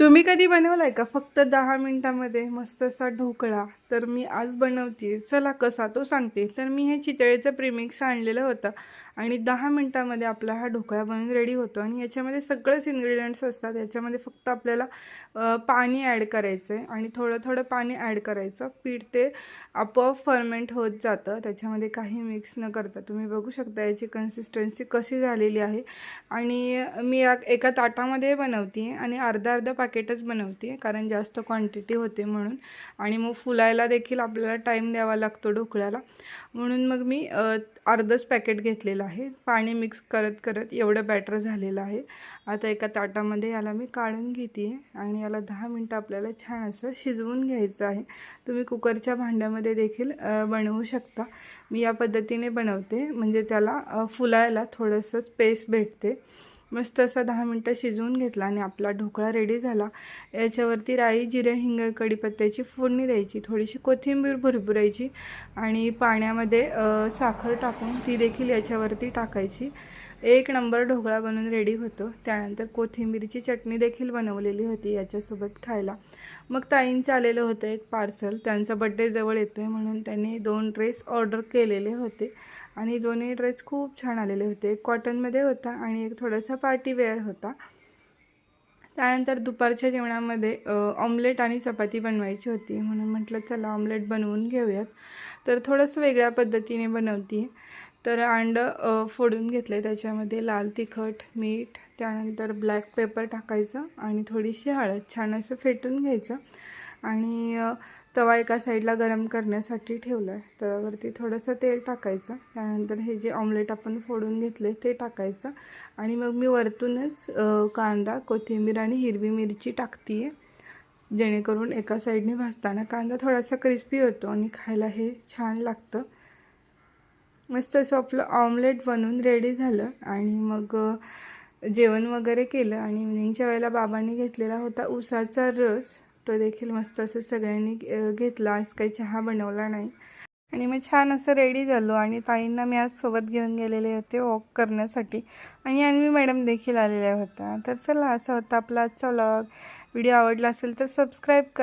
तुम्ही कधी बनवलाय का फक्त 10 मिनिटामध्ये मस्त असा ढोकळा? तर मी आज बनवते, चला कसा तो सांगते. तर मी हे चितळेचं प्रीमिक्स आणलेलं होतं आणि 10 मिनिटामध्ये आपला हा ढोकळा बनून रेडी होतो. आणि याच्यामध्ये सगळेच इन्ग्रेडियंट्स असतात. याच्यामध्ये फक्त आपल्याला पाणी ॲड करायचं आहे आणि थोडं थोडं पाणी ॲड करायचं. पीठ ते आपोआप फर्मेंट होत जातं, त्याच्यामध्ये काही मिक्स न करता. तुम्ही बघू शकता याची कन्सिस्टन्सी कशी झालेली आहे. आणि मी एका ताटामध्ये बनवते आणि अर्धा अर्धा पॅकेटच बनवते, कारण जास्त क्वांटिटी होते म्हणून. आणि मग फुलायला देखील आपल्याला टाईम द्यावा लागतो ढोकळ्याला, म्हणून मग मी अर्धच पॅकेट घेतलेलं आहे. पाणी मिक्स करत करत एवढं बॅटर झालेलं आहे. आता एका ताटामध्ये याला मी काढून घेते आणि याला 10 मिनटं आपल्याला छान असं शिजवून घ्यायचं आहे. तुम्ही कुकरच्या भांड्यामध्ये देखील बनवू शकता. मी या पद्धतीने बनवते, म्हणजे त्याला फुलायला थोडंसं स्पेस भेटते. मस्त असा 10 मिनटं शिजवून घेतला आणि आपला ढोकळा रेडी झाला. याच्यावरती राई, जिरे, हिंग, कढीपत्त्याची फोडणी द्यायची, थोडीशी कोथिंबीर भुरभुरायची आणि पाण्यामध्ये साखर टाकून ती देखील याच्यावरती टाकायची. एक नंबर ढोकळा बनून रेडी होतो. त्यानंतर कोथिंबीरची चटणी देखील बनवलेली होती याच्यासोबत खायला. मग ताईंचं आलेलं होतं एक पार्सल, त्यांचा बड्डे जवळ येतो आहे म्हणून त्यांनी 2 ड्रेस ऑर्डर केलेले होते आणि दोन्ही ड्रेस खूप छान आलेले होते. एक कॉटनमध्ये होता आणि एक थोडासा पार्टीवेअर होता. त्यानंतर दुपारच्या जेवणामध्ये ऑमलेट आणि चपाती बनवायची होती, म्हणून म्हटलं चला ऑमलेट बनवून घेऊयात. तर थोडंसं वेगळ्या पद्धतीने बनवते. तर अंडं फोडून घेतले, त्याच्यामध्ये लाल तिखट, मीठ, त्यानंतर ब्लॅक पेपर टाकायचं आणि थोडीशी हळद छान असं फेटून घ्यायचं. आणि तवा एका साईडला गरम करण्यासाठी ठेवला आहे. तव्यावरती थोडंसं तेल टाकायचं. त्यानंतर हे जे ऑमलेट आपण फोडून घेतले ते टाकायचं आणि मग मी वरतूनच कांदा, कोथिंबीर आणि हिरवी मिरची टाकते आहे, जेणेकरून एका साईडने भाजताना कांदा थोडासा क्रिस्पी होतो आणि खायला हे छान लागतं. मस्त असं आपलं ऑमलेट बनून रेडी झालं आणि मग जेवण वगैरे केलं. आणि इव्हनिंगच्या वेळेला बाबांनी घेतलेला होता उसाचा रस, तो देखील मस्त असं सगळ्यांनी घेतला. आज काही चहा बनवला नाही आणि मग छान असं रेडी झालो. आणि ताईंना मी आज सोबत घेऊन गेलेले होते वॉक करण्यासाठी आणि अन्वी मॅडम देखील आलेल्या होत्या. तर चला, असा होता आपला आजचा व्लॉग. व्हिडिओ आवडला असेल तर सबस्क्राईब करा.